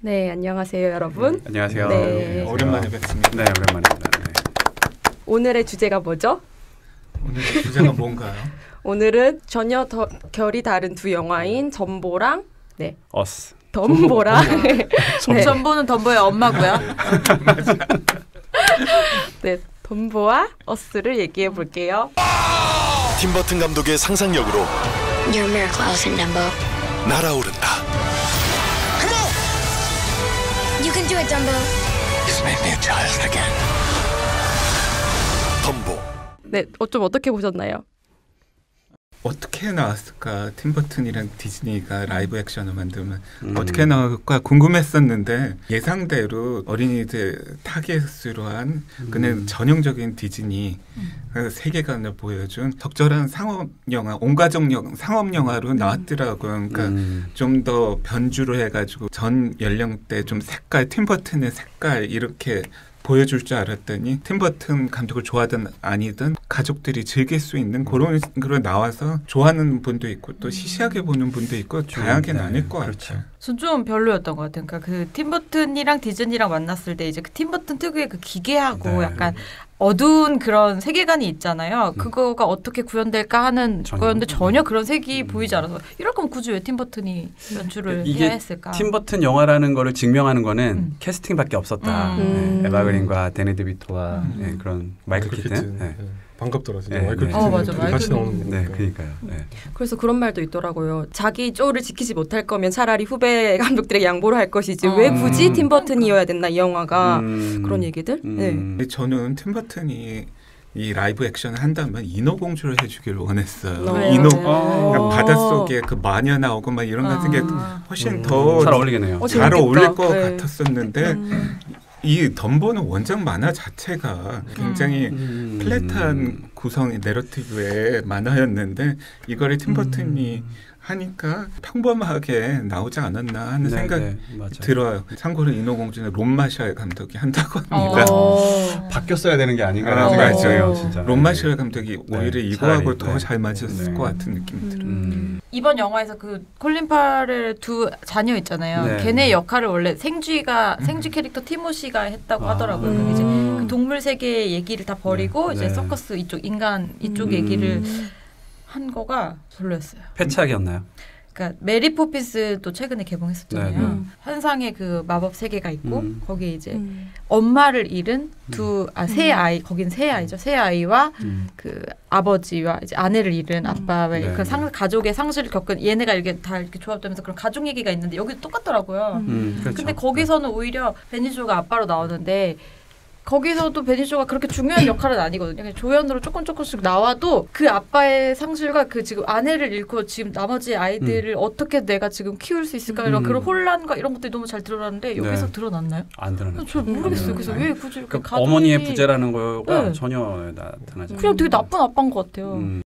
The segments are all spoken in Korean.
네, 안녕하세요, 여러분. 안녕하세요. 네. 오랜만에 뵙습니다. 네, 오랜만입니다. 네. 오늘의 주제가 뭐죠? 오늘의 주제가 뭔가요? 오늘은 전혀 결이 다른 두 영화인 덤보랑 어스. 덤보랑 네. 전보는 덤보의 엄마고요. 네, 덤보와 어스를 얘기해 볼게요. 팀버튼 감독의 상상력으로 You're a miracle, Elephant Dumbo. 날아오른다. Come on! You can do it, Dumbo. He's made me a child again. 덤보. 네, 좀 어떻게 보셨나요? 어떻게 나왔을까? 팀버튼이랑 디즈니가 라이브 액션을 만들면 어떻게 나올까 궁금했었는데 예상대로 어린이들 타겟으로 한 그냥 전형적인 디즈니 세계관을 보여준 적절한 상업 영화, 온가족 상업 영화로 나왔더라고요. 그러니까 좀 더 변주를 해가지고 전 연령대 좀 색깔, 팀버튼의 색깔 이렇게 보여줄 줄 알았더니 팀버튼 감독을 좋아하든 아니든 가족들이 즐길 수 있는 그런 걸 나와서 좋아하는 분도 있고 또 시시하게 보는 분도 있고 다양하게 나뉠 것 같아요. 전 좀 별로였던 것 같아요. 그러니까 그 팀버튼이랑 디즈니랑 만났을 때 이제 그 팀버튼 특유의 그 기괴하고 약간 어두운 그런 세계관이 있잖아요. 그거가 어떻게 구현될까 하는 거였는데 전혀 그런 색이 보이지 않아서 이럴 거면 굳이 왜 팀버튼이 연출을 해야 했을까? 팀버튼 영화라는 거를 증명하는 거는 캐스팅밖에 없었다. 에바 그린과 데니 데비토와 그런 마이클 키튼. 네. 반갑더라 진짜. 네, 마이클 네. 키튼 맞아, 같이 나오는 거니까. 네, 그러니까요. 네. 그래서 그런 말도 있더라고요. 자기 쪼를 지키지 못할 거면 차라리 후배 감독들에게 양보를 할 것이지 왜 굳이 팀버튼이어야 됐나 이 영화가 그런 얘기들. 네. 저는 팀버튼이 이 라이브 액션을 한다면 인어공주를 해주길 원했어요. 네. 바닷속에 그 마녀 나오고 막 이런 같은 게 훨씬 더 잘 어울리겠네요. 잘 어울릴 것 네. 같았었는데 이 덤보는 원작 만화 자체가 굉장히 플랫한 구성의 내러티브의 만화였는데 이거를 팀버튼이 하니까 평범하게 나오지 않았나 하는 생각이 들어요. 참고로 인어공주는 론 마샬 감독이 한다고 합니다. 바뀌었어야 되는 게 아닌가라는 맞아요. 생각이 들어요. 진짜. 론 마샬 감독이 오히려 이거하고 더 차라리, 잘 맞았을 것 같은 느낌이 들어요. 이번 영화에서 그 콜린 파렐의 두 자녀 있잖아요. 네. 걔네 역할을 원래 생쥐 캐릭터 티모시가 했다고 하더라고요. 그게 이제 그 동물 세계의 얘기를 다 버리고 이제 서커스 이쪽 인간 이쪽 얘기를 한 거가 별로였어요. 패착이었나요? 그러니까 메리 포핀스도 최근에 개봉했었잖아요. 환상의 그 마법 세계가 있고 거기에 이제 엄마를 잃은 세 아이, 거긴 세 아이죠. 세 아이와 그 아버지와 이제 아내를 잃은 아빠의 그 가족의 상실을 겪은 얘네가 이렇게 다 이렇게 조합되면서 그런 가족 얘기가 있는데 여기도 똑같더라고요. 그렇죠. 근데 거기서는 오히려 베니쇼가 아빠로 나오는데 거기서도 베니쇼가 그렇게 중요한 역할은 아니거든요. 그냥 조연으로 조금씩 나와도 그 아빠의 상실과 그 지금 아내를 잃고 지금 나머지 아이들을 어떻게 내가 지금 키울 수 있을까 이런 그런 혼란과 이런 것들이 너무 잘 드러나는데 여기서 드러났나요? 안 드러났죠. 저 모르겠어요. 그래서 왜 굳이 이렇게 그러니까 어머니의 부재라는 거가 네. 전혀 나타나지 않아요. 그냥 되게 나쁜 아빠인 것 같아요.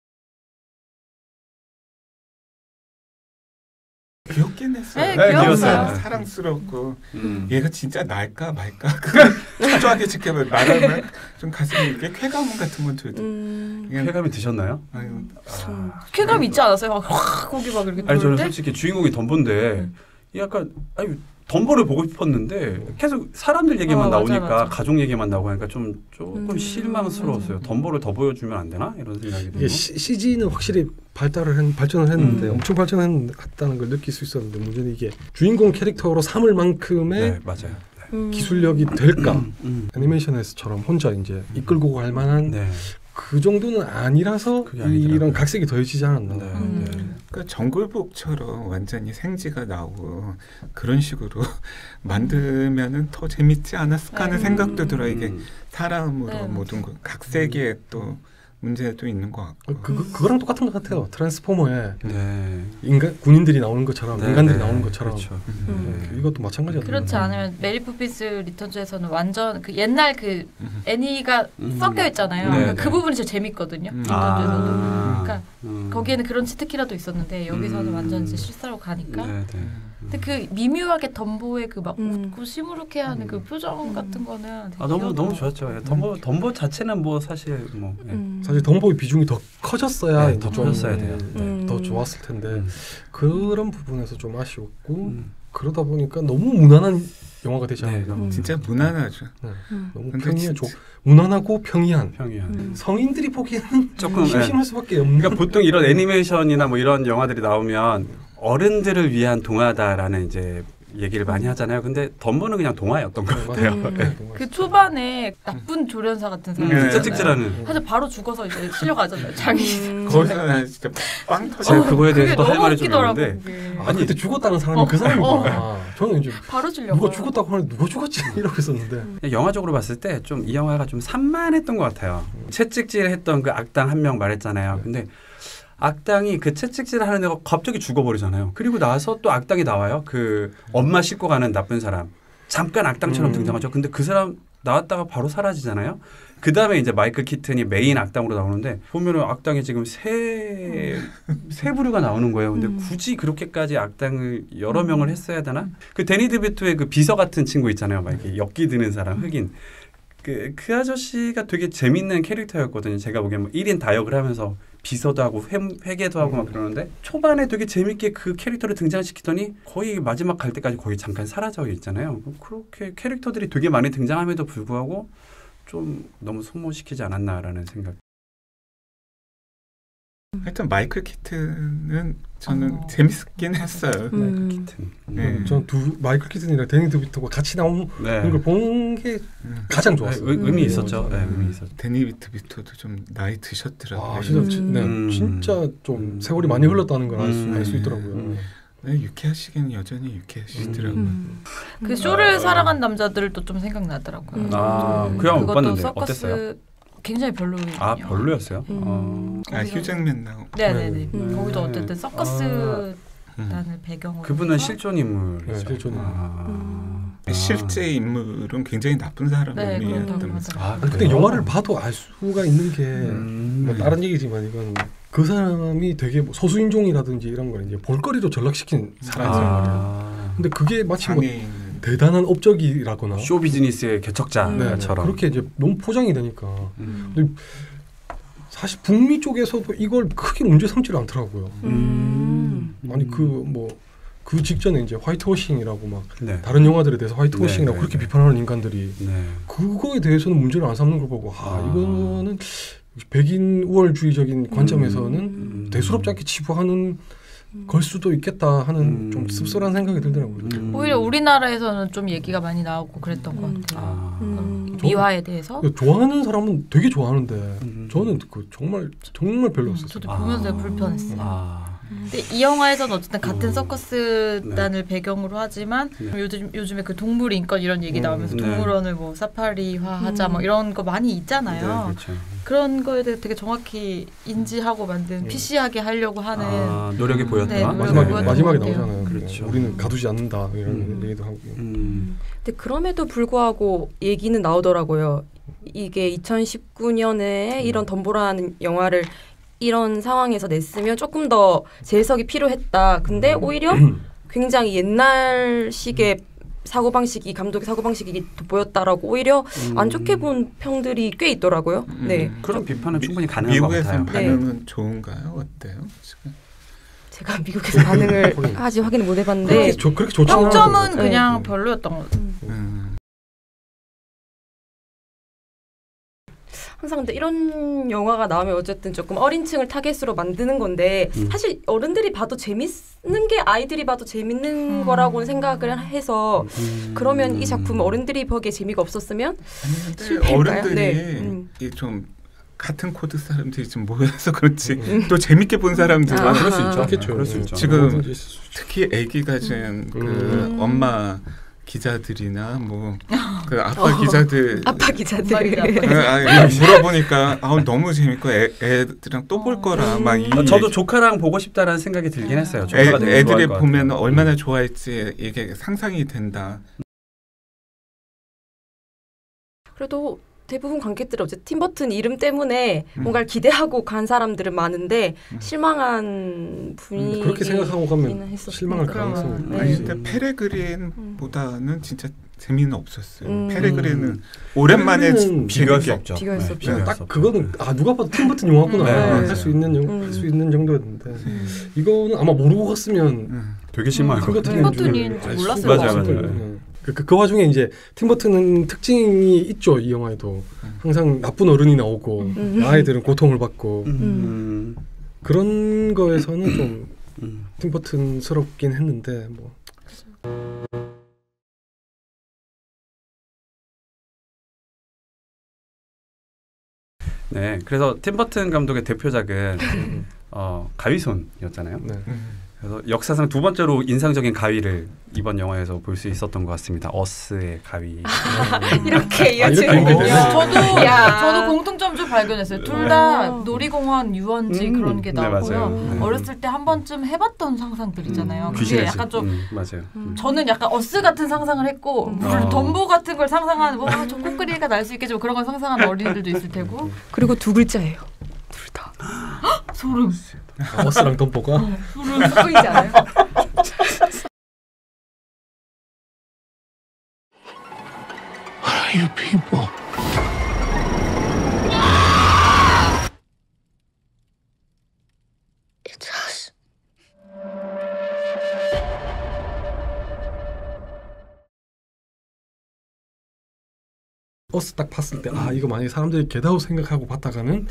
귀엽긴 했어요. 네, 귀여웠어요. 사랑스럽고 얘가 진짜 날까 말까 그걸 초조하게 지켜보면 말하면 좀 가슴에 이렇게 쾌감 같은 건 들도 쾌감이 드셨나요? 쾌감 있지 않았어요? 막 거기 막 이렇게 아니 저는 때? 솔직히 주인공이 덤보인데 약간 덤보를 보고 싶었는데 계속 사람들 얘기만 나오니까 맞아. 가족 얘기만 나오고 하니까 조금 실망스러웠어요. 덤보를 더 보여주면 안 되나? 이런 생각이 들고. CG는 확실히 발전을 했는데 엄청 발전했다는 걸 느낄 수 있었는데 문제는 이게 주인공 캐릭터로 삼을 만큼의 네, 맞아요. 기술력이 될까? 애니메이션에서처럼 혼자 이제 이끌고 갈 만한 그 정도는 아니라서 이런 각색이 더해지지 않았나. 그러니까 정글북처럼 완전히 생지가 나오고 그런 식으로 만들면은 더 재밌지 않았을까 하는 생각도 들어요. 이게 사람으로 모든 거 각색에 또 문제도 있는 것 같고. 그거랑 똑같은 것 같아요. 트랜스포머에 인간 군인들이 나오는 것처럼 인간들이 나오는 것처럼 이것도 마찬가지거든요. 그렇지 않으면 메리 포핀스 리턴즈에서는 완전 그 옛날 그 애니가 섞여 있잖아요. 그러니까 그 부분이 진짜 재밌거든요. 리턴즈에서도. 그러니까 거기에는 그런 치트키라도 있었는데 여기서는 완전 이제 실사로 가니까. 근데 그 미묘하게 덤보의 그 막 웃고 시무룩해하는 그 표정 같은 거는 너무 좋았죠. 덤보 자체는 뭐 사실 뭐 사실 덤보의 비중이 더 커졌어야 더 커졌어야 돼요. 더 좋았을 텐데 그런 부분에서 좀 아쉬웠고 그러다 보니까 너무 무난한 영화가 되지 않아요. 진짜 무난하죠. 너무 평이한, 무난하고 평이한. 성인들이 보기에는 조금 심심할 수밖에 없는. 그러니까 보통 이런 애니메이션이나 뭐 이런 영화들이 나오면 어른들을 위한 동화다라는 이제 얘기를 많이 하잖아요. 근데 덤보는 그냥 동화였던 것 같아요. 그 초반에 나쁜 조련사 같은 사람 찍찍질하는 사실 바로 죽어서 이제 실려가잖아요. 자기 거기서 진짜 빵 터져. 제가 그거에 대해서 또 할 말이 좀 있는데 아니 그때 죽었다는 사람이 그 사람이구나. 저는 이제 바로 질려고 누가 죽었다고 하는데 누가 죽었지 이러고 있었는데 영화적으로 봤을 때 좀 이 영화가 좀 산만했던 것 같아요. 채찍질했던 그 악당 한 명 말했잖아요. 근데 악당이 그 채찍질 하는 애가 갑자기 죽어버리잖아요. 그리고 나서 또 악당이 나와요. 그 엄마 싣고 가는 나쁜 사람. 잠깐 악당처럼 등장하죠. 근데 그 사람 나왔다가 바로 사라지잖아요. 그 다음에 이제 마이클 키튼이 메인 악당으로 나오는데 보면은 악당이 지금 세 부류가 나오는 거예요. 근데 굳이 그렇게까지 악당을 여러 명을 했어야 되나? 그 데니 드비토의 그 비서 같은 친구 있잖아요. 막 이렇게 엽기 드는 사람, 흑인. 그 아저씨가 되게 재밌는 캐릭터였거든요. 제가 보기엔 뭐 1인 다역을 하면서 비서도 하고 회계도 하고 막 그러는데 초반에 되게 재밌게 그 캐릭터를 등장시키더니 거의 마지막 갈 때까지 거의 잠깐 사라져 있잖아요. 그렇게 캐릭터들이 되게 많이 등장함에도 불구하고 좀 너무 소모시키지 않았나라는 생각. 하여튼 마이클 키튼은 저는 재밌긴 했어요. 마이클 키튼. 저는 마이클 키튼이랑 데니 드비토가 같이 나오는 걸 본 게 가장 좋았어요. 의미 있었죠. 의미 있었죠. 데니 드비토도 좀 나이 드셨더라고요. 진짜 좀 세월이 많이 흘렀다는 걸 알 수 있더라고요. 유쾌하시긴 여전히 유쾌하시더라고요. 그 쇼를 사랑한 남자들도 좀 생각나더라고요. 그 영화 못 봤는데 어땠어요? 굉장히 별로예요. 별로였어요? 휴잭맨 나오고. 네네네. 거기도 어쨌든 서커스 단을 배경으로. 그분은 실존 인물이죠. 실존 인물. 실제 인물은 굉장히 나쁜 사람이었다면서. 근데 영화를 봐도 알 수가 있는 게 뭐 다른 얘기지만 이건 그 사람이 되게 뭐 소수인종이라든지 이런 걸 이제 볼거리로 전락시킨 사람이란 근데 그게 마치 뭐 대단한 업적이라거나 쇼 비즈니스의 개척자처럼 그렇게 이제 너무 포장이 되니까. 근데 사실 북미 쪽에서도 이걸 크게 문제 삼지를 않더라고요. 아니 그 직전에 이제 화이트워싱이라고 막 다른 영화들에 대해서 화이트워싱이라고 그렇게 비판하는 인간들이 그거에 대해서는 문제를 안 삼는 걸 보고 이거는 백인 우월주의적인 관점에서는 대수롭지 않게 치부하는 걸 수도 있겠다 하는 좀 씁쓸한 생각이 들더라고요. 오히려 우리나라에서는 좀 얘기가 많이 나오고 그랬던 것 같아요. 미화에 대해서. 좋아하는 사람은 되게 좋아하는데 저는 그 정말 별로였어요. 저도 보면서 불편했어요. 근데 이 영화에서는 어쨌든 같은 서커스단을 배경으로 하지만 요즘에 그 동물 인권 이런 얘기 나오면서 동물원을 뭐 사파리화하자 뭐 이런 거 많이 있잖아요. 그렇죠. 그런 거에 대해 되게 정확히 인지하고 만든 PC하게 하려고 하는 노력이 보였다. 마지막에 나오잖아요. 그렇죠. 우리는 가두지 않는다 이런 얘기도 하고. 근데 그럼에도 불구하고 얘기는 나오더라고요. 이게 2019년에 이런 덤보라는 영화를 이런 상황에서 냈으면 조금 더 재해석이 필요했다. 근데 오히려 굉장히 옛날식의 사고방식이 감독의 사고방식이 돋보였다라고 오히려 안 좋게 본 평들이 꽤 있더라고요. 네. 그런 비판은 충분히 가능한 것 같아요. 미국에서 반응은 좋은가요? 어때요? 지금? 제가 미국에서 반응을 아직 확인을 못 해봤는데 그렇게 좋지 평점은 그냥 별로였던 것 같아요. 항상 근데 이런 영화가 나오면 어쨌든 조금 어린 층을 타겟으로 만드는 건데 사실 어른들이 봐도 재밌는 게 아이들이 봐도 재밌는 거라고는 생각을 해서 그러면 이 작품은 어른들이 보기에 재미가 없었으면 실패일까요? 어른들이 좀 같은 코드 사람들이 좀 모여서 그렇지 또 재밌게 본 사람들 그럴 수 있죠. 그럴 수 있죠. 지금 특히 아기 가진 그 엄마 기자들이나 뭐 그 아빠 기자들 물어보니까 너무 재밌고 애들이랑 또 볼 거라 막 저도 조카랑 보고 싶다라는 생각이 들긴 했어요. 조카가 되게 애들이 보면 얼마나 좋아할지 이게 상상이 된다. 그래도 대부분 관객들은 어쨌든 팀버튼 이름 때문에 뭔가를 기대하고 간 사람들은 많은데 실망한 분위기 그렇게 생각하고 가면 실망할 가능성이 아니 근데 페레그린보다는 진짜 재미는 없었어요. 페레그린은 오랜만에 페레그린은 비교할 수 재밌게 없죠. 비교할 수 네, 없죠. 비교할 수 딱 없죠. 그거는 누가 봐도 팀버튼 영화구나 네, 할 수 있는 정도였는데 이거는 아마 모르고 갔으면 되게 심할 것 같아요. 팀버튼인지 몰랐을 것 맞아요, 같아요. 맞아요. 그 와중에 이제 팀버튼은 특징이 있죠. 이 영화에도 항상 나쁜 어른이 나오고 아이들은 고통을 받고 그런 거에서는 좀 팀버튼스럽긴 했는데 뭐. 네, 그래서 팀 버튼 감독의 대표작은 가위손이었잖아요. 네. 그래서 역사상 두 번째로 인상적인 가위를 이번 영화에서 볼 수 있었던 것 같습니다. 어스의 가위. 이렇게 이렇게 이어지는군요. 저도 공통점 좀 발견했어요. 둘 다 놀이공원 유원지 그런 게 네, 나오고요. 맞아요. 네. 어렸을 때 한 번쯤 해봤던 상상들 있잖아요. 그게 귀신의 약간 집. 좀 맞아요. 저는 약간 어스 같은 상상을 했고 물론 덤보 같은 걸 상상하는 저 코끼리가 날 수 있겠지만 그런 걸 상상하는 어린이들도 있을 테고 그리고 두 글자예요. 둘 다. 소름. 어스랑 덤보가 소름 돋보이지 않아요? What are you people? It's us. 어스 딱 봤을 때 이거 만약에 사람들이 겟아웃 생각하고 봤다가는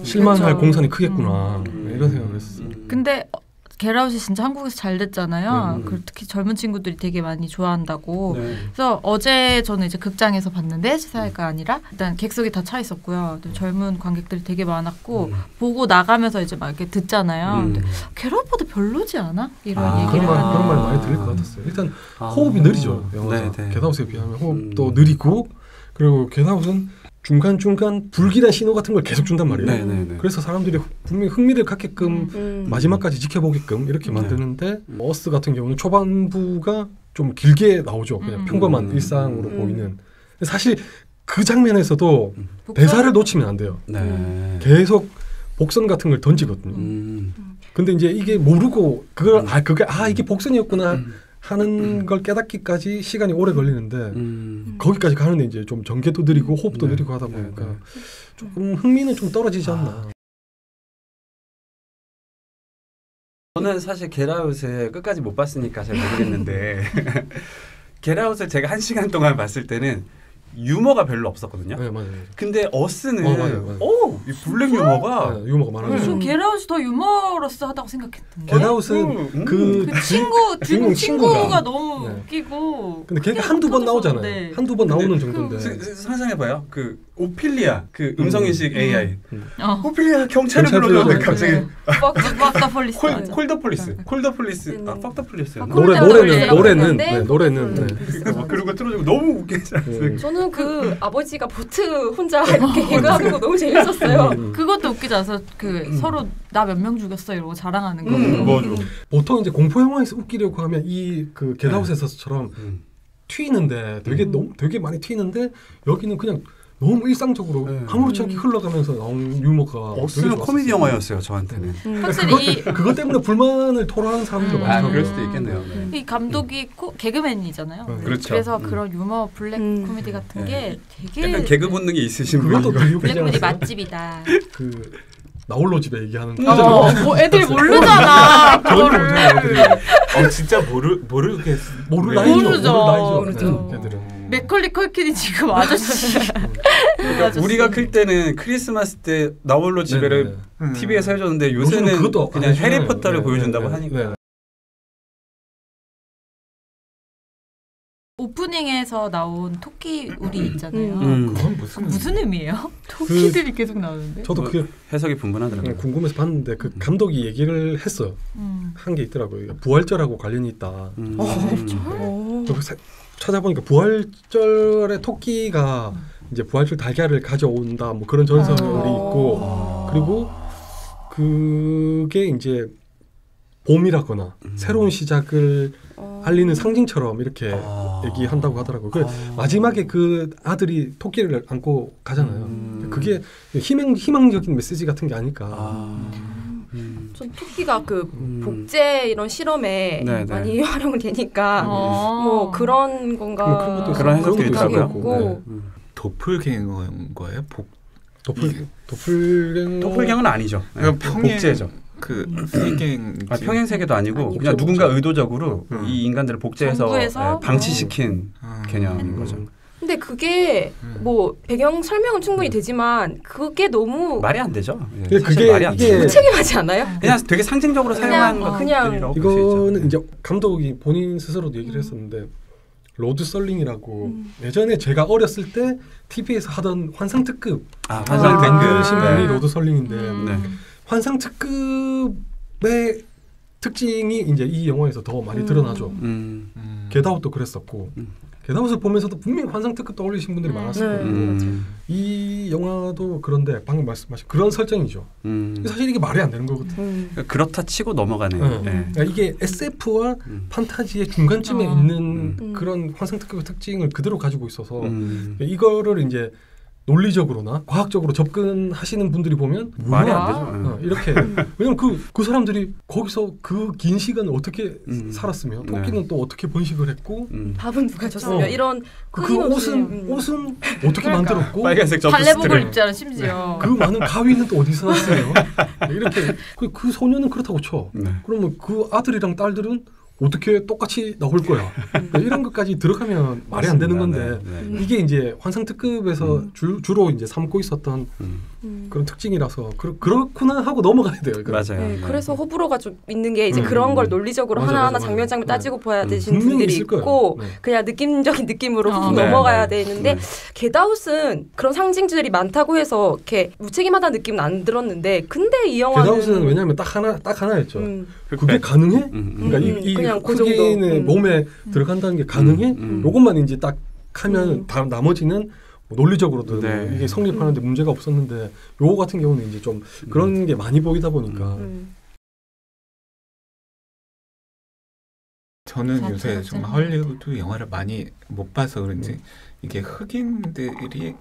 실망할 그렇죠. 공산이 크겠구나 이런 생각을 했어요. 근데 겟아웃이 진짜 한국에서 잘 됐잖아요. 네. 특히 젊은 친구들이 되게 많이 좋아한다고. 네. 그래서 어제 저는 이제 극장에서 봤는데 시사회가 아니라 일단 객석이 다 차 있었고요. 또 젊은 관객들이 되게 많았고 보고 나가면서 이제 막 이렇게 듣잖아요. 근데 겟아웃보다 별로지 않아? 이런 얘기를 그런 하는. 말 많이 들릴 것 같았어요. 일단 호흡이 느리죠. 영화가. 네, 네. 겟아웃에 비하면 호흡도 느리고 그리고 겟아웃은 중간중간 불길한 신호 같은 걸 계속 준단 말이에요. 네, 네, 네. 그래서 사람들이 분명히 흥미를 갖게끔 마지막까지 지켜보게끔 이렇게 만드는데 어스 같은 경우는 초반부가 좀 길게 나오죠. 그냥 평범한 일상으로 보이는. 근데 사실 그 장면에서도 대사를 놓치면 안 돼요. 네. 계속 복선 같은 걸 던지거든요. 근데 이제 이게 모르고 그걸 이게 복선이었구나 하는 걸 깨닫기까지 시간이 오래 걸리는데 거기까지 가는데 이제 좀 전개도 느리고 호흡도 느리고 하다 보니까 조금 흥미는 좀 떨어지지 않나. 저는 사실 겟아웃을 끝까지 못 봤으니까 잘 모르겠는데 겟아웃을 제가 1시간 동안 봤을 때는 유머가 별로 없었거든요. 네, 맞아요. 근데 어스는 맞아요. 이 블랙 유머가 네, 유머가 많아요. 저 겟아웃이 더 유머러스하다고 생각했던데. 겟아웃은 그 주인공 친구가 너무 네. 웃기고. 근데 걔가 한두 번 나오잖아요. 네. 한두 번 나오는 정도인데. 상상해봐요. 그 오피리아 그 음성인식 AI 오피리아 경찰을 경찰 불러줬는데 불러줬는데 갑자기 빡다 폴리스. 콜더 폴리스 팍더 폴리스 노래는 그리고 틀어주고 너무 웃기잖아요. 저는 그 아버지가 보트 혼자 이렇게 개그하는 거 너무 재밌었어요. 그것도 웃기지 않아서 서로 나 몇 명 죽였어 이러고 자랑하는 거. 보통 이제 공포 영화에서 웃기려고 하면 이 그 겟아웃에서처럼 튀는데 되게 많이 튀는데 여기는 그냥 너무 일상적으로 아무렇지 않게 흘러가면서 나온 유머가 어스는 코미디 영화였어요 저한테는. 확실히 그것 때문에 불만을 토로하는 사람도 많더라고요. 그럴 수도 있겠네요. 이 감독이 개그맨이잖아요. 그렇죠. 그래서 그런 유머 블랙 코미디 같은 게 되게 약간 개그 본능이 있으신 그것도 분이 블랙 코미디 맛집이다. 그 나홀로 집에 얘기하는 뭐 애들이 모르잖아. 그거를. 진짜 모르겠어. 모르죠. 모르죠. 걔들은. 맥컬리 컬킨이 지금 아저씨. 그러니까 우리가 클 때는 크리스마스 때 나홀로 집에를 TV에서 해줬는데 요새는 그것도 그냥 해리포터를 보여준다고 하니까. 오프닝에서 나온 토끼 우리 있잖아요. 그건 무슨 의미예요? 토끼들이 계속 나오는데. 저도 그 해석이 분분하더라고요. 궁금해서 봤는데 그 감독이 얘기를 했어요. 한 게 있더라고요. 부활절하고 관련이 있다. 찾아보니까 부활절에 토끼가 이제 부활절 달걀을 가져온다 뭐 그런 전설이 있고 그리고 그게 이제 봄이라거나 새로운 시작을 알리는 상징처럼 이렇게 얘기한다고 하더라고요. 그 마지막에 그 아들이 토끼를 안고 가잖아요. 그게 희망적인 메시지 같은 게 아닐까. 전 토끼가 그 복제 이런 실험에 네네. 많이 활용을 되니까 뭐 그런 건가 뭐 그런 것도 그런 해석도 있더라고요. 도플갱어인 거예요? 도플갱어는 아니죠. 네. 복제죠. 그 세갱 평행 세계도 아니고 아니죠. 그냥 누군가 의도적으로 이 인간들을 복제해서 정부에서? 방치시킨 개념인 거죠. 근데 그게 뭐 배경 설명은 충분히 되지만 그게 너무 말이 안 되죠. 근데 사실 그게 말이 안 이게 돼요. 무책임하지 않아요? 그냥 되게 상징적으로 사용한 그냥, 것들이라고 볼수 있죠. 이거는 이제 감독이 본인 스스로도 얘기를 했었는데 로드 썰링이라고 예전에 제가 어렸을 때 TV에서 하던 환상 특급 환상 만드신 특급. 분이 네. 로드 썰링인데 네. 환상 특급의 특징이 이제 이 영화에서 더 많이 드러나죠. 겟아웃도 그랬었고 겟아웃을 보면서도 분명히 환상 특급 떠올리신 분들이 많았을 거고 이 영화도 그런데 방금 말씀하신 그런 설정이죠. 사실 이게 말이 안 되는 거거든요. 그렇다 치고 넘어가네요. 네. 그러니까 이게 SF와 판타지의 중간쯤에 있는 그런 환상 특급의 특징을 그대로 가지고 있어서 이거를 이제 논리적으로나 과학적으로 접근하시는 분들이 보면 말이 안 되죠. 이렇게 왜냐면 그 사람들이 거기서 그 긴 시간을 어떻게 살았으며 토끼는 또 어떻게 번식을 했고 밥은 누가 줬으며 이런 그 옷은 어떻게 만들었고 빨간색 발레복을 입잖아 심지어. 그 많은 가위는 또 어디서 났어요? 이렇게 그 소녀는 그렇다고 쳐. 그러면 그 아들이랑 딸들은 어떻게 똑같이 나올 거야? 이런 것까지 들어가면 말이 안 되는 건데 이게 이제 환상 특급에서 주로 이제 삼고 있었던 그런 특징이라서 그렇구나 하고 넘어가야 돼요. 맞아요. 네, 그래서 호불호가 좀 있는 게 이제 그런 걸 논리적으로 하나하나 장면 따지고 봐야 되시는 분명히 분들이 있을 거예요. 있고 네. 그냥 느낌적인 느낌으로 훅 네, 넘어가야 네. 되는데 겟아웃은 그런 상징들이 많다고 해서 이렇게 무책임하다는 느낌은 안 들었는데 근데 이 영화는 겟아웃은 왜냐하면 딱 하나였죠. 그게 가능해? 그러니까 이 그냥 그 흑인의 정도. 몸에 들어간다는 게 가능해? 요것만 이제 딱 하면 다 나머지는 논리적으로도 네. 이게 성립하는데 문제가 없었는데 요거 같은 경우는 이제 좀 그런 게 많이 보이다 보니까 저는 요새 좀 헐리우드 영화를 많이 못 봐서 그런지 이게 흑인들이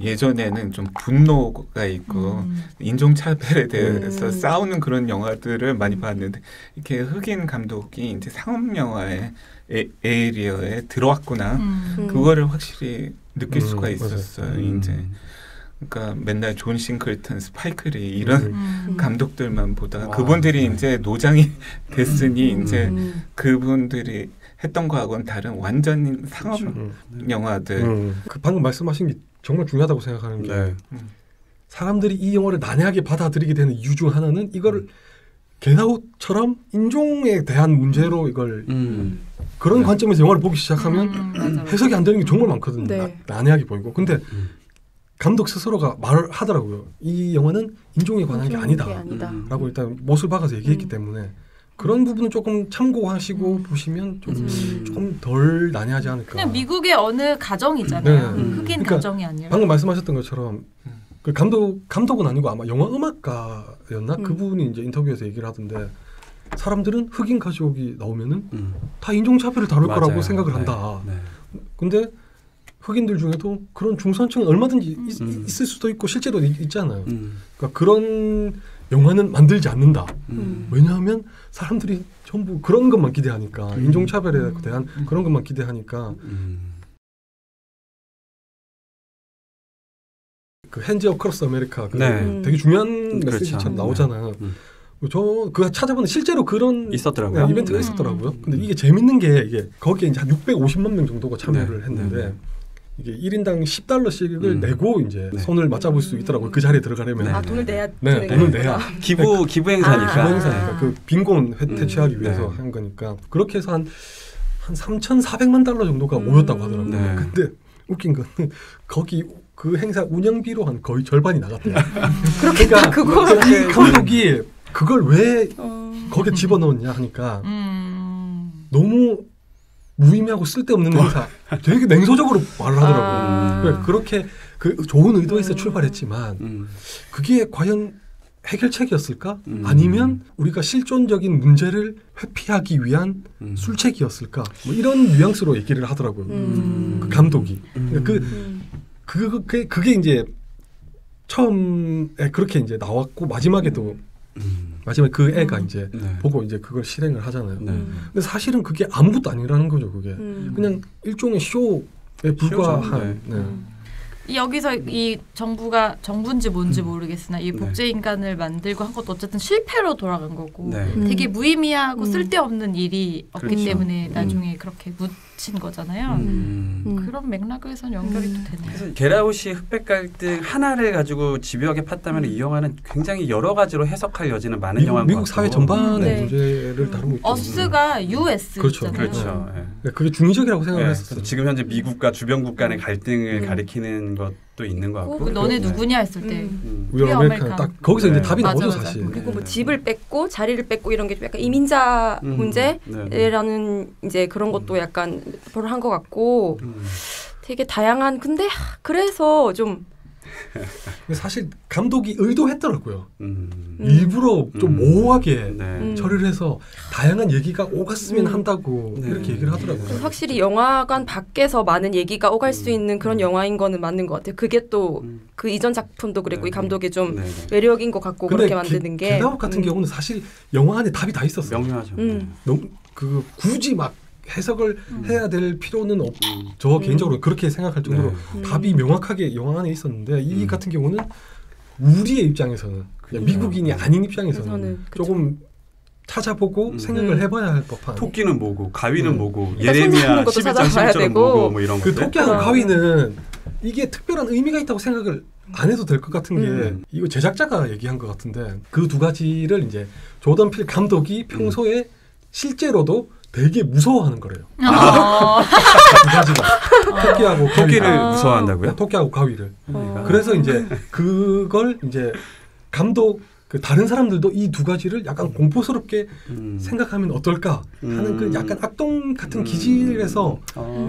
예전에는 좀 분노가 있고 인종차별에 대해서 싸우는 그런 영화들을 많이 봤는데 이렇게 흑인 감독이 이제 상업 영화의 에이리어에 들어왔구나 그거를 확실히 느낄 수가 있었어요. 이제 그러니까 맨날 존 싱클턴, 스파이크리 이런 감독들만 보다가 그분들이 이제 노장이 됐으니 이제 그분들이 했던 거하고는 다른 완전 상업 영화들. 그 방금 말씀하신 게 정말 중요하다고 생각하는 게 사람들이 이 영화를 난해하게 받아들이게 되는 이유 중 하나는 이거를 겟아웃처럼 인종에 대한 문제로 이걸 그런 관점에서 영화를 보기 시작하면 해석이 안 되는 게 정말 많거든요. 네. 난해하게 보이고. 근데 감독 스스로가 말을 하더라고요. 이 영화는 인종에 관한 게 아니다. 라고 일단 못을 박아서 얘기했기 때문에 그런 부분은 조금 참고하시고 보시면 좀 덜 난해하지 않을까. 그냥 미국의 어느 가정이잖아요. 네. 흑인 그러니까 가정이 아니라. 방금 말씀하셨던 것처럼 그 감독은 아니고 아마 영화 음악가였나? 그분이 이제 인터뷰에서 얘기를 하던데 사람들은 흑인 가족이 나오면은 다 인종차별을 다룰 거라고 생각을 한다. 근데 흑인들 중에도 그런 중산층은 얼마든지 있을 수도 있고 실제로 있잖아요. 그러니까 그런 영화는 만들지 않는다. 왜냐하면 사람들이 전부 그런 것만 기대하니까 인종차별에 대한 그런 것만 기대하니까 그 핸즈 어크로스 아메리카 되게 중요한 메시지처럼 나오잖아요. 저 그거 찾아보는 실제로 그런 있었더라고요. 이벤트가 있었더라고요. 근데 이게 재밌는 게 이게 거기에 이제 한 650만 명 정도가 참여를 했는데 이게 1인당 $10씩을 내고 이제 손을 맞잡을 수 있더라고요. 그 자리에 들어가려면. 돈을 내야 돈을 내야. 기부 행사니까. 기부 행사니까 그 빈곤 퇴치하기 위해서 한 거니까. 그렇게 해서 한 $3,400만 정도가 모였다고 하더라고요. 근데 웃긴 거는 거기 그 행사 운영비로 한 거의 절반이 나갔대요. 그렇겠다. 그러니까 이 감독이 그걸 왜 거기에 집어넣었냐 하니까 너무 무의미하고 쓸데없는 행사 되게 냉소적으로 말을 하더라고요. 그렇게 그 좋은 의도에서 출발했지만 그게 과연 해결책이었을까? 아니면 우리가 실존적인 문제를 회피하기 위한 술책이었을까? 뭐 이런 뉘앙스로 얘기를 하더라고요. 그 감독이. 그게 이제 처음에 그렇게 이제 나왔고 마지막에도 마지막에 그 애가 이제 네. 보고 이제 그걸 실행을 하잖아요. 네. 근데 사실은 그게 아무것도 아니라는 거죠. 그게 그냥 일종의 쇼에 불과한. 네. 여기서 이 정부인지 뭔지 모르겠으나 이 복제 인간을 만들고 한 것도 어쨌든 실패로 돌아간 거고 네. 되게 무의미하고 쓸데없는 일이 없기 그렇죠. 때문에 나중에 그렇게 묻힌 거잖아요. 그런 맥락에선 연결이 또 되네요. 그래서 겟아웃이 흑백 갈등 하나를 가지고 집요하게 팠다면 이 영화는 굉장히 여러 가지로 해석할 여지는 많은 영화인 것 미국 같고. 사회 전반의 네. 문제를 다루고 있죠. 어스가 US잖아요. 그렇죠. 그렇죠. 예. 네, 그게 중의적이라고 생각을 네, 했었어요. 그래서 지금 현재 미국과 주변국 간의 갈등을 가리키는 것도 있는 것 같고. 그 너네 네. 누구냐 했을 때 We are American 딱 거기서 네. 이제 답이 맞아, 나오죠 맞아. 사실. 그리고 뭐 집을 뺏고 자리를 뺏고 이런 게 좀 약간 이민자 네, 네. 문제라는 이제 그런 것도 약간 한 것 같고 되게 다양한 근데 그래서 좀 근데 사실 감독이 의도했더라고요. 음. 일부러 좀 모호하게 네. 처리를 해서 다양한 얘기가 오갔으면 한다고 네. 이렇게 얘기를 하더라고요. 좀 확실히 영화관 밖에서 많은 얘기가 오갈 수 있는 그런 영화인 거는 맞는 것 같아요. 그게 또 그 이전 작품도 그랬고 네. 이 감독의 좀 네. 매력인 것 같고 그렇게 만드는 게 겟아웃 같은 경우는 사실 영화 안에 답이 다 있었어요. 명료하죠. 너무 그 굳이 막 해석을 해야 될 필요는 저 개인적으로 그렇게 생각할 정도로 답이 명확하게 영화 안에 있었는데 이 같은 경우는 우리의 입장에서는 미국인이 아닌 입장에서는 조금 찾아보고 생각을 해봐야 할 법한. 토끼는 뭐고 가위는 뭐고 그러니까 예레미야 손잡는 것도 11장 찾아봐야 11절 되고. 뭐고 뭐 이런 그 것들. 토끼하고 가위는 이게 특별한 의미가 있다고 생각을 안 해도 될 것 같은 게 이거 제작자가 얘기한 것 같은데 그 두 가지를 이제 조던 필 감독이 평소에 실제로도 되게 무서워하는 거래요. 두 가지가 토끼하고 토끼를 가위를. 무서워한다고요? 토끼하고 가위를. 그러니까. 그래서 이제 그걸 이제 감독 그 다른 사람들도 이 두 가지를 약간 공포스럽게 생각하면 어떨까 하는 그 약간 악동 같은 기질에서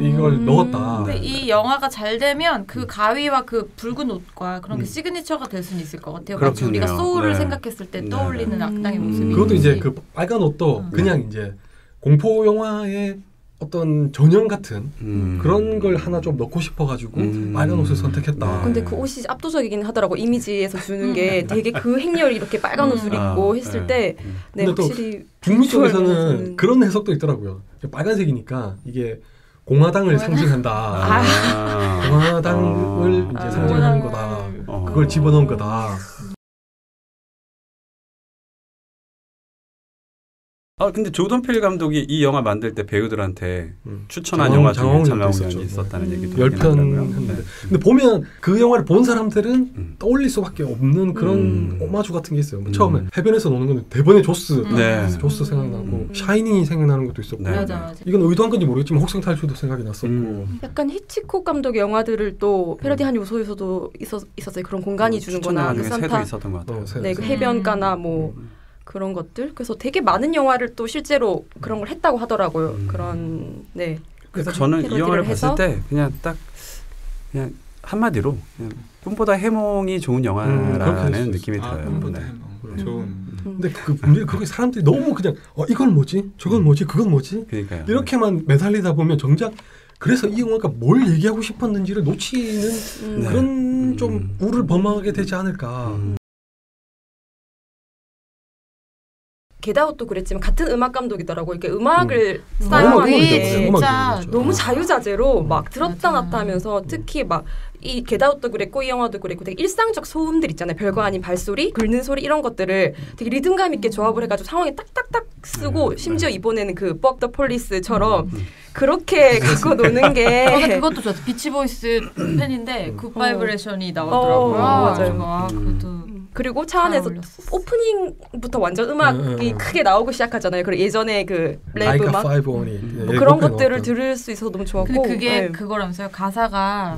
이걸 넣었다. 근데 이 영화가 잘 되면 그 가위와 그 붉은 옷과 그런 게 시그니처가 될 수는 있을 것 같아요. 마치 우리가 그렇겠네요. 소울을 네. 생각했을 때 네. 떠올리는 악당의 모습이. 그것도 이제 그 빨간 옷도 그냥 이제 공포 영화의 어떤 전형 같은 그런 걸 하나 좀 넣고 싶어가지고 빨간 옷을 선택했다. 근데 그 옷이 압도적이긴 하더라고. 이미지에서 주는 게 되게 그 행렬이 이렇게 빨간 옷을 입고 했을 때 네, 근데 또 확실히 북미 쪽에서는 비주얼에서는 그런 해석도 있더라고요. 빨간색이니까 이게 공화당을 상징한다. 공화당을 이제 상징하는 거다. 그걸 집어넣은 거다. 근데 조던 필 감독이 이 영화 만들 때 배우들한테 추천한 장황- 영화 중에 장황 장화홍련이 있었죠. 있었다는 얘기도 10편 했는데 근데 보면 그 영화를 본 사람들은 떠올릴 수밖에 없는 그런 오마주 같은 게 있어요. 뭐 처음에 해변에서 노는 건 대번에 조스 조스 생각나고 샤이닝이 생각나는 것도 있었고 맞아. 이건 의도한 건지 모르겠지만 혹성탈출도 생각이 났었고 약간 히치콕 감독의 영화들을 또 패러디한 요소에서도 있었어요. 그런 공간이 주는 거나 그 새도 산타 있었던 것 같아요. 네, 그 해변가나 뭐 그런 것들. 그래서 되게 많은 영화를 또 실제로 그런 걸 했다고 하더라고요. 그런 네. 그래서 저는 이 패러디를 영화를 해서 봤을 때 그냥 딱 그냥 한마디로 그냥 꿈보다 해몽이 좋은 그렇게 영화라는 될 수 느낌이 아, 들어요. 꿈보다 네. 해몽. 좋은. 근데 그 문제 그게 사람들이 너무 그냥 이건 뭐지? 저건 뭐지? 그건 뭐지? 그러니까요. 이렇게만 매달리다 보면 정작 그래서 이 영화가 뭘 얘기하고 싶었는지를 놓치는 네. 그런 좀 우를 범하게 되지 않을까. 겟아웃도 그랬지만 같은 음악 감독이더라고요. 이렇게 음악을 음악이 진짜 음악이 너무 자유자재로 막 들었다 맞아. 놨다 하면서 특히 막 이 겟아웃도 그랬고 이 영화도 그랬고 되게 일상적 소음들 있잖아요. 별거 아닌 발소리, 긁는 소리 이런 것들을 되게 리듬감 있게 조합을 해가지고 상황에 딱딱딱 쓰고 심지어 이번에는 그 Fuck the Police처럼 그렇게 갖고 노는 게 저는 그것도 좋았어요. 비치보이스 팬인데 굿바이브레이션이 나오더라고요. 맞아요. 그것도 그리고 차 안에서 오프닝부터 완전 음악이 크게 나오고 시작하잖아요. 그리고 예전에 그 랩 아이가 음악 5원이 뭐 그런 것들을 들을 수 있어서 너무 좋았고 근데 그게 네. 그거라면서요. 가사가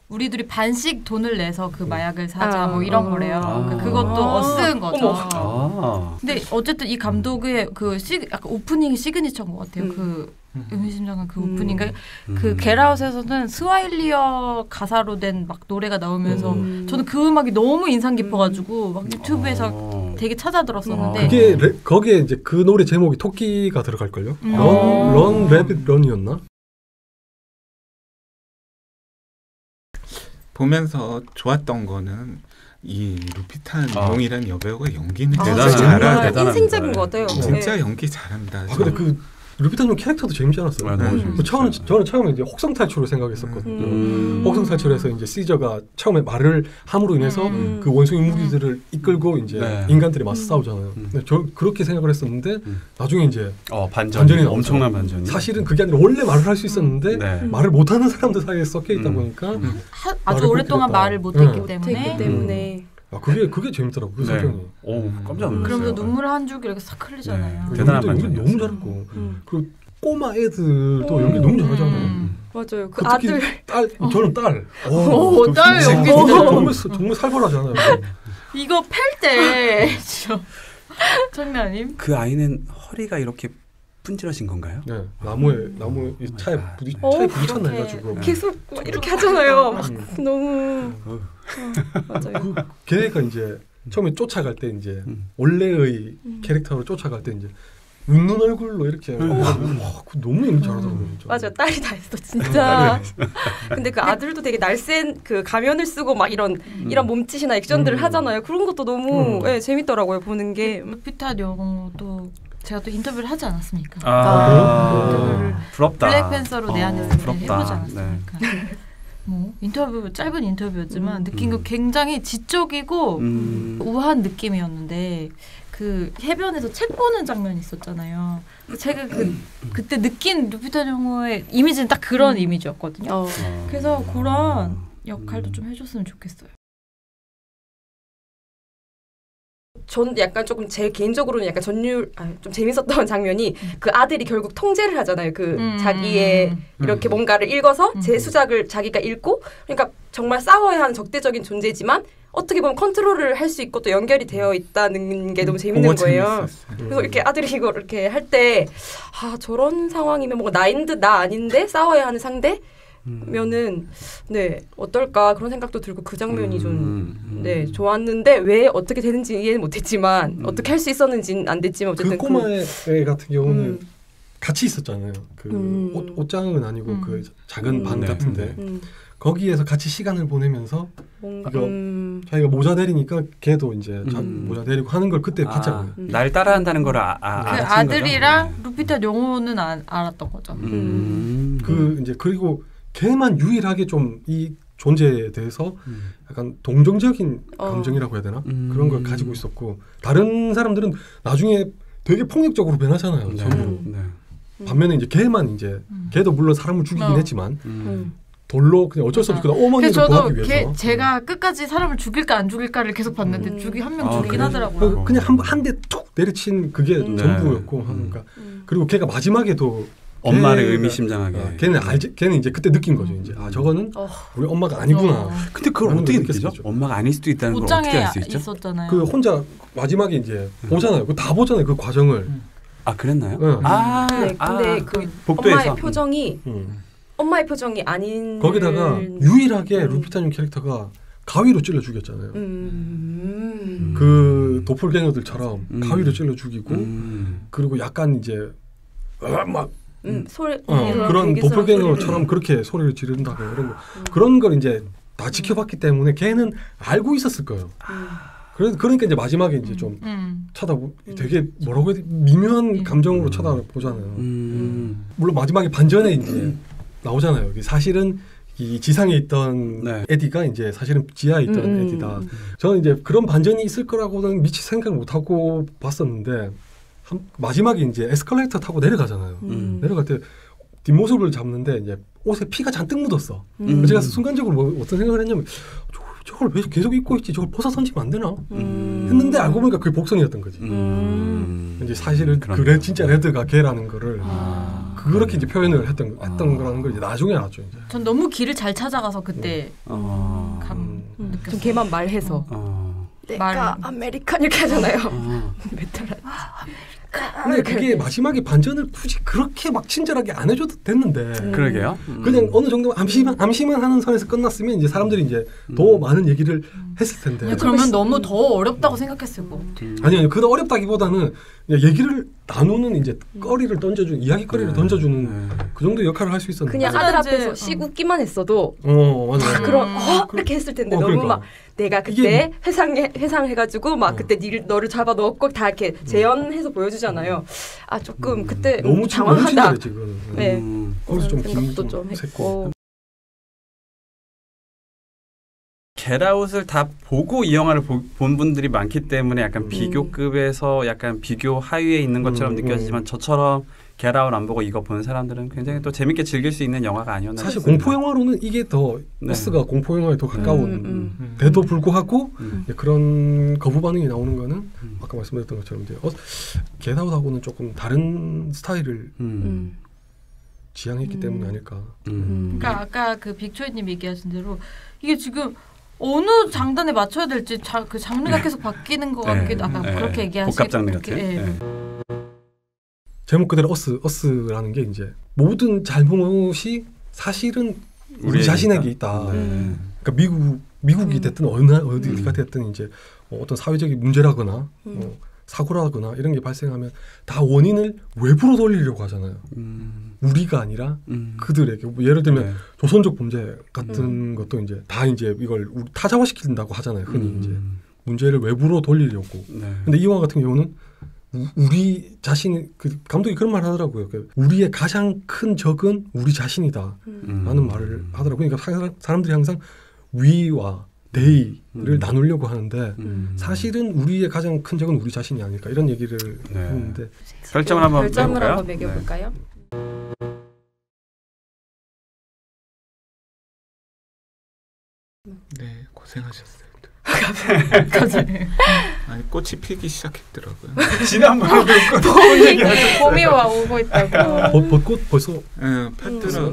우리들이 반씩 돈을 내서 그 마약을 사자 뭐 이런 거래요. 그러니까 그것도 어스인 거죠. 근데 어쨌든 이 감독의 그 약간 오프닝이 시그니처인 것 같아요. 그 의미심장한 그 오프닝. 그 겟아웃에서는 스와힐리어 가사로 된 막 노래가 나오면서 저는 그 음악이 너무 인상 깊어가지고 막 유튜브에서 되게 찾아 들었었는데 그게 거기에 이제 그 노래 제목이 토끼가 들어갈 걸요. 런 래빗 런이었나? 보면서 좋았던 거는 이 루피타 nyong이라는 여배우가 연기는 대단하다. 잘하고 대단합니다. 인생작인 것 같아요. 진짜 연기 잘합니다. 근데 그 루피타 nyong 캐릭터도 재밌지 않았어요? 저는 처음에 이제 혹성 탈출을 생각했었거든요. 혹성 탈출에서 이제 시저가 처음에 말을 함으로 인해서 그 원숭이 무리들을 이끌고 이제 인간들이 맞서 싸우잖아요. 근데 저 그렇게 생각을 했었는데 나중에 이제 반전이 엄청난 반전이. 사실은 그게 아니라 원래 말을 할 수 있었는데 말을 못하는 사람들 사이에 섞여 있다 보니까 아주 오랫동안 말을 못했기 때문에. 그게 재밌더라고 그 설정이. 깜짝 놀랐어요. 그러면서 눈물 한 줄기 이렇게 싹 흘리잖아요. 대단한 연기 반전이었어요. 너무 잘했고 그리고 꼬마 애들도 연기 너무 잘하잖아요. 맞아요. 그 아들 저는 딸. 딸 연기 정말 살벌하잖아요. 이거 팰 때 장난 아님? 그 아이는 허리가 이렇게 분질러진 건가요? 네, 나무에 차에 부딪혔나 해가지고 계속 이렇게 하잖아요. 너무 맞아요. 걔가 이제 처음에 쫓아갈 때 이제 원래의 캐릭터로 쫓아갈 때 이제 웃는 얼굴로 이렇게 너무 연기 잘하더라고요. 맞아요. 딸이 다 했어 진짜. 근데 그 아들도 되게 날쌘 그 가면을 쓰고 막 이런 몸짓이나 액션들을 하잖아요. 그런 것도 너무 재밌더라고요 보는 게. 루피타 nyong도 제가 또 인터뷰를 하지 않았습니까? 인터뷰를 부럽다. 블랙팬서로 내한했을 때 해보지 않았습니까? 네. 짧은 인터뷰였지만 느낀 거 굉장히 지적이고 우아한 느낌이었는데 그 해변에서 책 보는 장면이 있었잖아요. 제가 그때 느낀 루피타 nyong의 이미지는 딱 그런 이미지였거든요. 그래서 그런 역할도 좀 해줬으면 좋겠어요. 전 약간 조금 제 개인적으로는 약간 좀 재밌었던 장면이 그 아들이 결국 통제를 하잖아요. 그 자기의 이렇게 뭔가를 읽어서 제 수작을 자기가 읽고 그러니까 정말 싸워야 하는 적대적인 존재지만 어떻게 보면 컨트롤을 할 수 있고 또 연결이 되어 있다는 게 너무 재밌는 거예요. 그래서 이렇게 아들이 이걸 이렇게 할 때 저런 상황이면 뭔가 나인 듯 나 아닌데 싸워야 하는 상대? 면은 어떨까 그런 생각도 들고 그 장면이 좀 좋았는데 왜 어떻게 되는지 이해는 못했지만 어떻게 할 수 있었는지는 안 됐지만 어쨌든 그 꼬마 애 같은 경우는 같이 있었잖아요. 그 옷장은 아니고 그 작은 방 같은데 거기에서 같이 시간을 보내면서 이거 자기가 모자 내리니까 걔도 이제 모자 내리고 하는 걸 그때 봤잖아요. 날 따라한다는 걸 그 아들이랑 루피타 nyong는 알았던 거죠. 그 이제 그리고 걔만 유일하게 좀 이 존재에 대해서 약간 동정적인 감정이라고 해야 되나? 그런 걸 가지고 있었고 다른 사람들은 나중에 되게 폭력적으로 변하잖아요. 반면에 이제 걔만 이제 걔도 물론 사람을 죽이긴 했지만 돌로 그냥 어쩔 수 없이 어머니를 구하기 위해서 제가 끝까지 사람을 죽일까 안 죽일까를 계속 봤는데 한 명 죽이긴 하더라고요. 그냥 한 대 툭 내리친 그게 전부였고 그러니까 그리고 걔가 마지막에도 엄마를 의미심장하게. 걔는 이제 그때 느낀 거죠. 이제 저거는 우리 엄마가 아니구나. 근데 그걸 어떻게 느끼죠? 엄마가 아닐 수도 있다는 걸 어떻게 알 수 있죠? 있었잖아요. 그 혼자 마지막에 이제 보잖아요. 그 다 보잖아요. 그 과정을. 그랬나요? 근데 그 복도에서. 엄마의 표정이 아닌. 거기다가 유일하게 루피타 nyong 캐릭터가 가위로 찔러 죽였잖아요. 그 도플갱어들처럼 가위로 찔러 죽이고 그리고 약간 이제 막 그런 도플갱어처럼 그렇게 소리를 지른다고 이런 거 그런 걸 이제 다 지켜봤기 때문에 걔는 알고 있었을 거예요. 그러니까 이제 마지막에 이제 좀 되게 뭐라고 해야 돼 미묘한 감정으로 쳐다보잖아요. 물론 마지막에 반전에 이제 나오잖아요. 사실은 이 지상에 있던 에디가 이제 사실은 지하에 있던 에디다. 저는 이제 그런 반전이 있을 거라고는 미처 생각 못 하고 봤었는데. 마지막에 이제 에스컬레이터 타고 내려가잖아요. 내려갈 때 뒷모습을 잡는데 이제 옷에 피가 잔뜩 묻었어. 그래서 제가 순간적으로 어떤 생각을 했냐면 저걸 왜 계속 입고 있지? 저걸 벗어 던지면 안 되나? 했는데 알고 보니까 그게 복선이었던 거지. 이제 사실은 그래 진짜 레드가 걔라는 거를 그렇게 이제 표현을 했던 거라는 걸 이제 나중에 알았죠. 이제. 전 너무 길을 잘 찾아가서 그때 좀 걔만 말해서 내가 아메리칸 이렇게 하잖아요. 근데 그게 마지막에 반전을 굳이 그렇게 막 친절하게 안 해줘도 됐는데. 그러게요. 그냥 어느 정도 암시만 하는 선에서 끝났으면 이제 사람들이 이제 더 많은 얘기를 했을 텐데. 그러면 너무 더 어렵다고 생각했을 것 같아요. 아니요, 그더 어렵다기보다는 얘기를 나누는 이제 거리를 던져주는 이야기거리를 던져주는 그 정도 역할을 할 수 있었는데. 그냥 아들 앞에서 씩 웃기만 했어도 맞아. 다 그런 이렇게 했을 텐데 너무 그러니까. 막 내가 그때 회상해가지고 막 그때 너를 잡아 넣었고 다 이렇게 재현해서 보여주잖아요. 아 조금 그때 너무 당황하다. 지금. 네. 거기서 좀 생각도 김 좀 샜고. 했고. 겟아웃을 다 보고 이 영화를 본 분들이 많기 때문에 약간 비교급에서 약간 비교 하위에 있는 것처럼 느껴지지만 저처럼 겟아웃 안 보고 이거 보는 사람들은 굉장히 또 재밌게 즐길 수 있는 영화가 아니었나 사실 싶습니다. 공포 영화로는 이게 더 네. 어스가 공포 영화에 더 가까운 데도 불구하고 그런 거부 반응이 나오는 거는 아까 말씀드렸던 것처럼 이제 겟아웃하고는 조금 다른 스타일을 지향했기 때문이 아닐까. 그러니까 아까 그 빅초이님 얘기하신 대로 이게 지금 어느 장단에 맞춰야 될지 그 장르가 계속 바뀌는 것 같기도 아까 그렇게 얘기하시고 복합 장르 같은. 제목 그대로 어스라는 게 이제 모든 잘못이 사실은 우리 자신에게 있다. 그러니까 미국이 됐든 어디가 됐든 이제 어떤 사회적인 문제라거나 사고라거나 이런 게 발생하면 다 원인을 외부로 돌리려고 하잖아요. 우리가 아니라 그들에게 예를 들면 조선족 범죄 같은 것도 이제 다 이제 이걸 타자화시킨다고 하잖아요. 흔히 이제 문제를 외부로 돌리려고. 근데 이 영화 같은 경우는 우리 자신 그 감독이 그런 말 하더라고요. 우리의 가장 큰 적은 우리 자신이다 라는 말을 하더라고요. 그러니까 사람들이 항상 위와 대의를 나누려고 하는데 사실은 우리의 가장 큰 적은 우리 자신이 아닐까 이런 얘기를 했는데 별점을 한번 매겨볼까요? 네, 고생하셨어요. 감사합니다. 아니 꽃이 피기 시작했더라고요. 지난번에 봄이 와 오고 있다고. 벚꽃 벌써 폈더라.